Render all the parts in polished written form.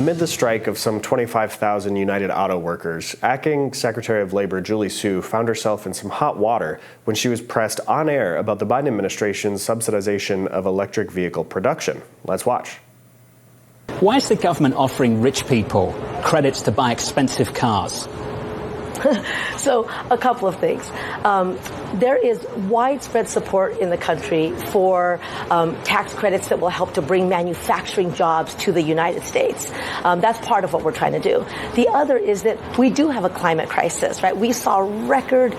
Amid the strike of some 25,000 United Auto Workers, Acting Secretary of Labor Julie Su found herself in some hot water when she was pressed on air about the Biden administration's subsidization of electric vehicle production. Let's watch. Why is the government offering rich people credits to buy expensive cars? So a couple of things. There is widespread support in the country for tax credits that will help to bring manufacturing jobs to the United States. That's part of what we're trying to do. The other is that we do have a climate crisis, right? We saw record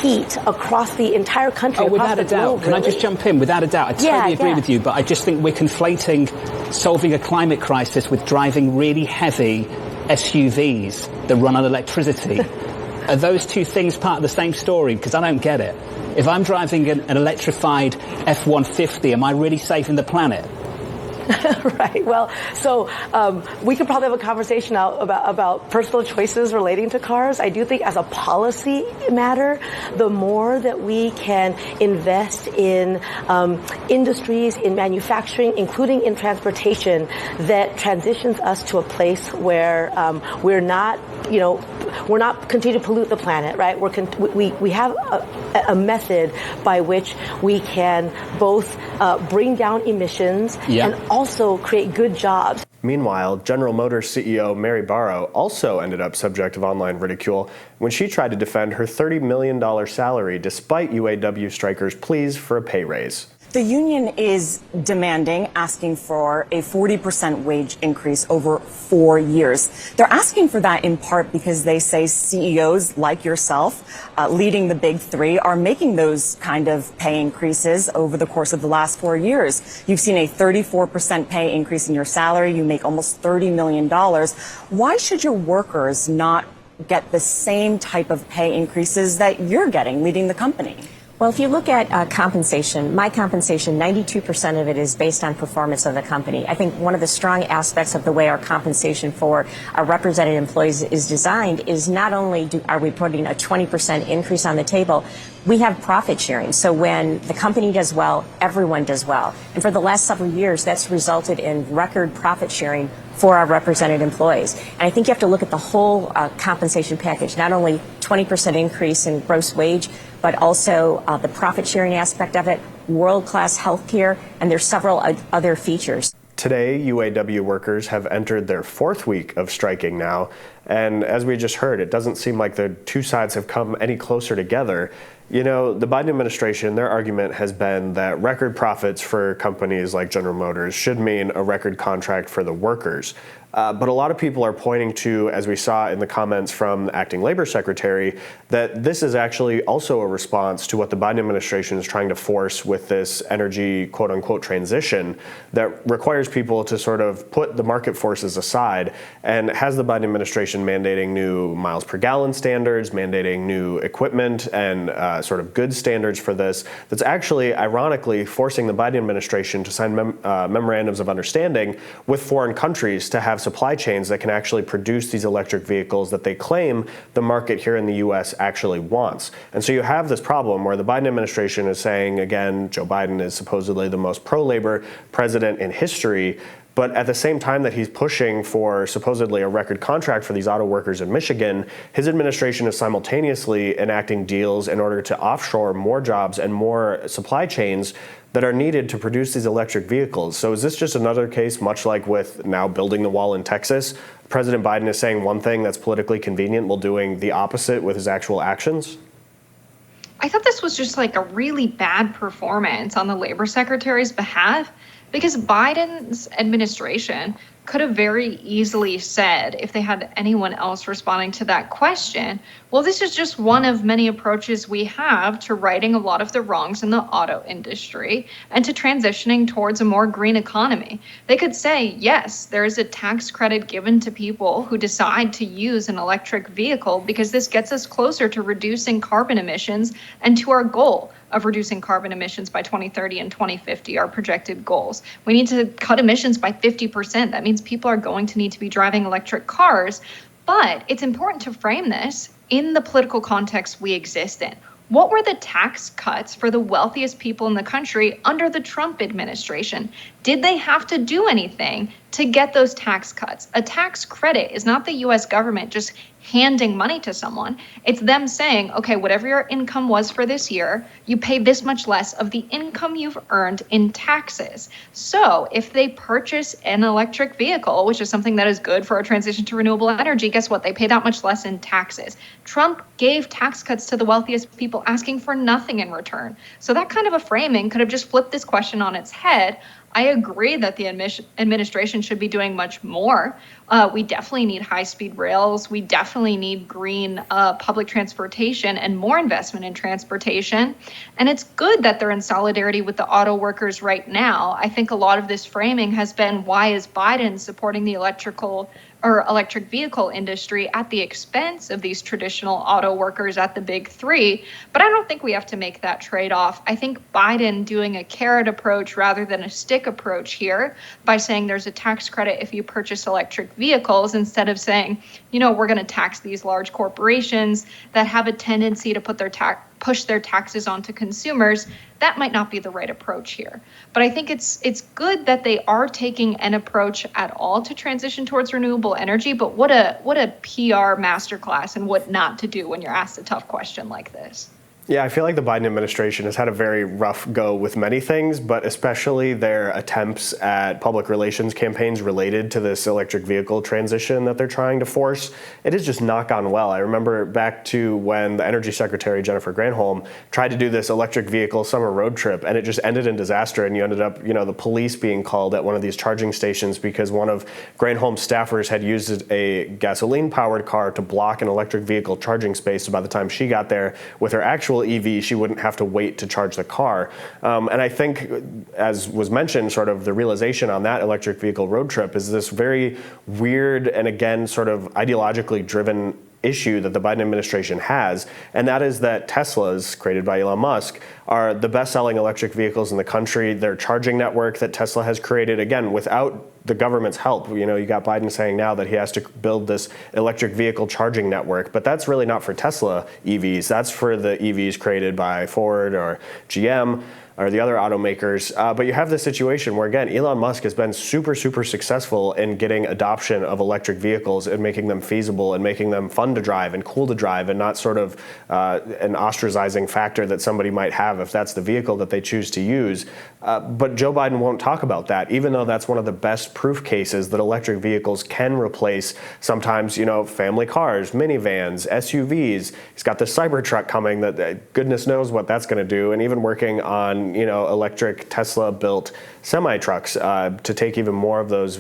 heat across the entire country. Without a doubt. Can I just jump in? Without a doubt. I totally agree with you, but I just think we're conflating solving a climate crisis with driving really heavy SUVs that run on electricity. Are those two things part of the same story? Because I don't get it. If I'm driving an electrified F-150, am I really saving the planet? Right. Well, so we could probably have a conversation now about personal choices relating to cars. I do think as a policy matter, the more that we can invest in industries, in manufacturing, including in transportation, that transitions us to a place where we're not continue to pollute the planet, right? We have a method by which we can both bring down emissions and also create good jobs. Meanwhile, General Motors CEO Mary Barra also ended up subject of online ridicule when she tried to defend her $30 million salary despite UAW strikers' pleas for a pay raise. The union is asking for a 40% wage increase over 4 years. They're asking for that in part because they say CEOs like yourself, leading the big three, are making those kind of pay increases over the course of the last 4 years. You've seen a 34% pay increase in your salary. You make almost $30 million. Why should your workers not get the same type of pay increases that you're getting leading the company? Well, if you look at compensation, my compensation, 92% of it is based on performance of the company. I think one of the strong aspects of the way our compensation for our represented employees is designed is not only are we putting a 20% increase on the table, we have profit sharing. So when the company does well, everyone does well. And for the last several years, that's resulted in record profit sharing for our represented employees. And I think you have to look at the whole compensation package, not only 20% increase in gross wage, but also the profit sharing aspect of it, world-class health care, and there's several other features. Today, UAW workers have entered their fourth week of striking now, and as we just heard, it doesn't seem like the two sides have come any closer together. You know, the Biden administration, their argument has been that record profits for companies like General Motors should mean a record contract for the workers. But a lot of people are pointing to, as we saw in the comments from the acting labor secretary, that this is actually also a response to what the Biden administration is trying to force with this energy, quote unquote, transition that requires people to sort of put the market forces aside, and has the Biden administration mandating new miles per gallon standards, mandating new equipment and sort of good standards for this. That's actually, ironically, forcing the Biden administration to sign memorandums of understanding with foreign countries to have supply chains that can actually produce these electric vehicles that they claim the market here in the U.S. actually wants. And so you have this problem where the Biden administration is saying, again, Joe Biden is supposedly the most pro-labor president in history, but at the same time that he's pushing for supposedly a record contract for these auto workers in Michigan, his administration is simultaneously enacting deals in order to offshore more jobs and more supply chains that are needed to produce these electric vehicles. So is this just another case, much like with now building the wall in Texas? President Biden is saying one thing that's politically convenient while doing the opposite with his actual actions? I thought this was just like a really bad performance on the labor secretary's behalf, because Biden's administration could have very easily said, if they had anyone else responding to that question, well, this is just one of many approaches we have to righting a lot of the wrongs in the auto industry and to transitioning towards a more green economy. They could say, yes, there is a tax credit given to people who decide to use an electric vehicle because this gets us closer to reducing carbon emissions and to our goal of reducing carbon emissions by 2030 and 2050, our projected goals. We need to cut emissions by 50%. That means people are going to need to be driving electric cars. But it's important to frame this in the political context we exist in. What were the tax cuts for the wealthiest people in the country under the Trump administration? Did they have to do anything to get those tax cuts. A tax credit is not the US government just handing money to someone. It's them saying, okay, whatever your income was for this year, you pay this much less of the income you've earned in taxes. So if they purchase an electric vehicle, which is something that is good for a transition to renewable energy, guess what? They pay that much less in taxes. Trump gave tax cuts to the wealthiest people, asking for nothing in return. So that kind of a framing could have just flipped this question on its head. I agree that the administration should be doing much more. We definitely need high-speed rails. We definitely need green public transportation and more investment in transportation. And it's good that they're in solidarity with the auto workers right now. I think a lot of this framing has been, why is Biden supporting the electric vehicle industry at the expense of these traditional auto workers at the big three? But I don't think we have to make that trade-off. I think Biden doing a carrot approach rather than a stick approach here by saying there's a tax credit if you purchase electric vehicles, instead of saying, we're going to tax these large corporations that have a tendency to push their taxes onto consumers, that might not be the right approach here. But I think it's good that they are taking an approach at all to transition towards renewable energy, but what a PR masterclass and what not to do when you're asked a tough question like this. Yeah, I feel like the Biden administration has had a very rough go with many things, but especially their attempts at public relations campaigns related to this electric vehicle transition that they're trying to force. It has just not gone well. I remember back to when the Energy Secretary, Jennifer Granholm, tried to do this electric vehicle summer road trip, and it just ended in disaster. And you ended up, the police being called at one of these charging stations because one of Granholm's staffers had used a gasoline-powered car to block an electric vehicle charging space. So by the time she got there with her actual EV, she wouldn't have to wait to charge the car. And I think, as was mentioned, sort of the realization on that electric vehicle road trip is this very weird and, again, sort of ideologically driven issue that the Biden administration has, and that is that Teslas, created by Elon Musk, are the best-selling electric vehicles in the country. Their charging network that Tesla has created, again, without the government's help. You got Biden saying now that he has to build this electric vehicle charging network, but that's really not for Tesla EVs. That's for the EVs created by Ford or GM or the other automakers. But you have this situation where, again, Elon Musk has been super, super successful in getting adoption of electric vehicles and making them feasible and making them fun to drive and cool to drive and not sort of an ostracizing factor that somebody might have if that's the vehicle that they choose to use. But Joe Biden won't talk about that, even though that's one of the best proof cases that electric vehicles can replace sometimes, family cars, minivans, SUVs. He's got the Cybertruck coming that goodness knows what that's going to do, and even working on electric Tesla-built semi-trucks to take even more of those,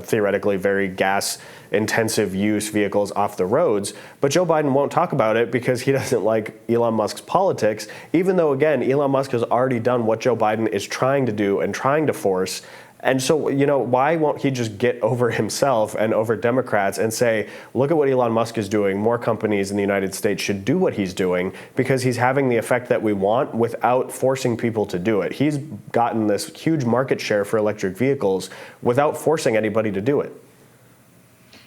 theoretically very gas-intensive use vehicles off the roads. But Joe Biden won't talk about it because he doesn't like Elon Musk's politics, even though, again, Elon Musk has already done what Joe Biden is trying to do and trying to force. And so, why won't he just get over himself and over Democrats and say, look at what Elon Musk is doing. More companies in the United States should do what he's doing because he's having the effect that we want without forcing people to do it. He's gotten this huge market share for electric vehicles without forcing anybody to do it.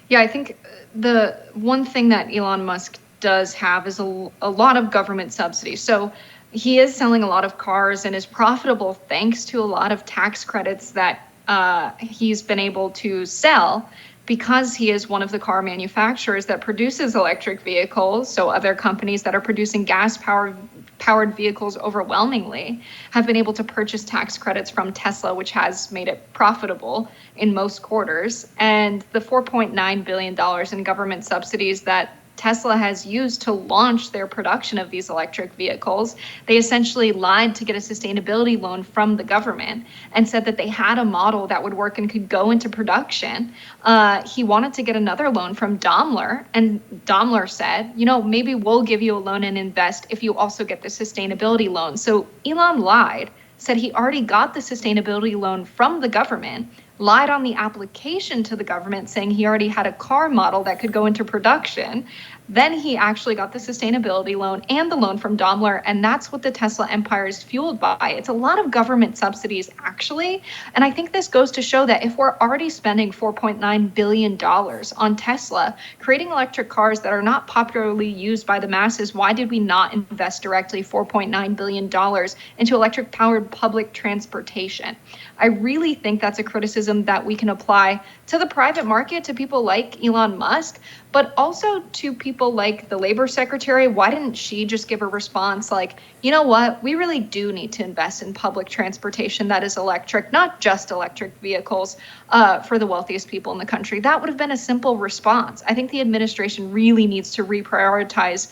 Yeah, I think the one thing that Elon Musk does have is a lot of government subsidies. So he is selling a lot of cars and is profitable thanks to a lot of tax credits that he's been able to sell because he is one of the car manufacturers that produces electric vehicles. So other companies that are producing gas-powered vehicles overwhelmingly have been able to purchase tax credits from Tesla, which has made it profitable in most quarters. And the $4.9 billion in government subsidies that Tesla has used to launch their production of these electric vehicles, they essentially lied to get a sustainability loan from the government and said that they had a model that would work and could go into production. He wanted to get another loan from Daimler, and Daimler said, maybe we'll give you a loan and invest if you also get the sustainability loan. So Elon lied, said he already got the sustainability loan from the government, lied on the application to the government saying he already had a car model that could go into production, Then he actually got the sustainability loan and the loan from Daimler, and that's what the Tesla empire is fueled by. It's a lot of government subsidies, actually. And I think this goes to show that if we're already spending $4.9 billion on Tesla, creating electric cars that are not popularly used by the masses, why did we not invest directly $4.9 billion into electric-powered public transportation? I really think that's a criticism that we can apply to the private market, to people like Elon Musk, but also to people like the labor secretary. Why didn't she just give a response like, you know what, we really do need to invest in public transportation that is electric, not just electric vehicles for the wealthiest people in the country? That would have been a simple response. I think the administration really needs to reprioritize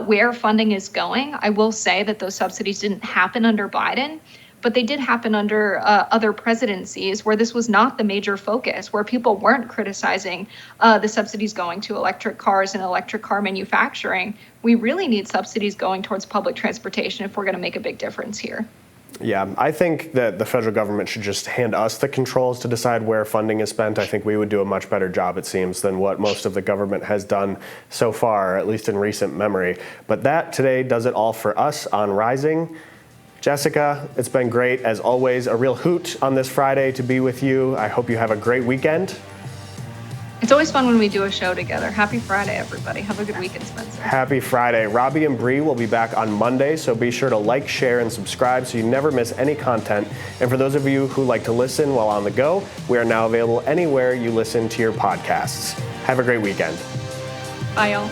where funding is going. I will say that those subsidies didn't happen under Biden, but they did happen under other presidencies where this was not the major focus, where people weren't criticizing the subsidies going to electric cars and electric car manufacturing. We really need subsidies going towards public transportation if we're going to make a big difference here. Yeah, I think that the federal government should just hand us the controls to decide where funding is spent. I think we would do a much better job, it seems, than what most of the government has done so far, at least in recent memory. But that today does it all for us on Rising. Jessica, it's been great, as always. A real hoot on this Friday to be with you. I hope you have a great weekend. It's always fun when we do a show together. Happy Friday, everybody. Have a good weekend, Spencer. Happy Friday. Robbie and Bree will be back on Monday, so be sure to like, share, and subscribe so you never miss any content. And for those of you who like to listen while on the go, we are now available anywhere you listen to your podcasts. Have a great weekend. Bye, y'all.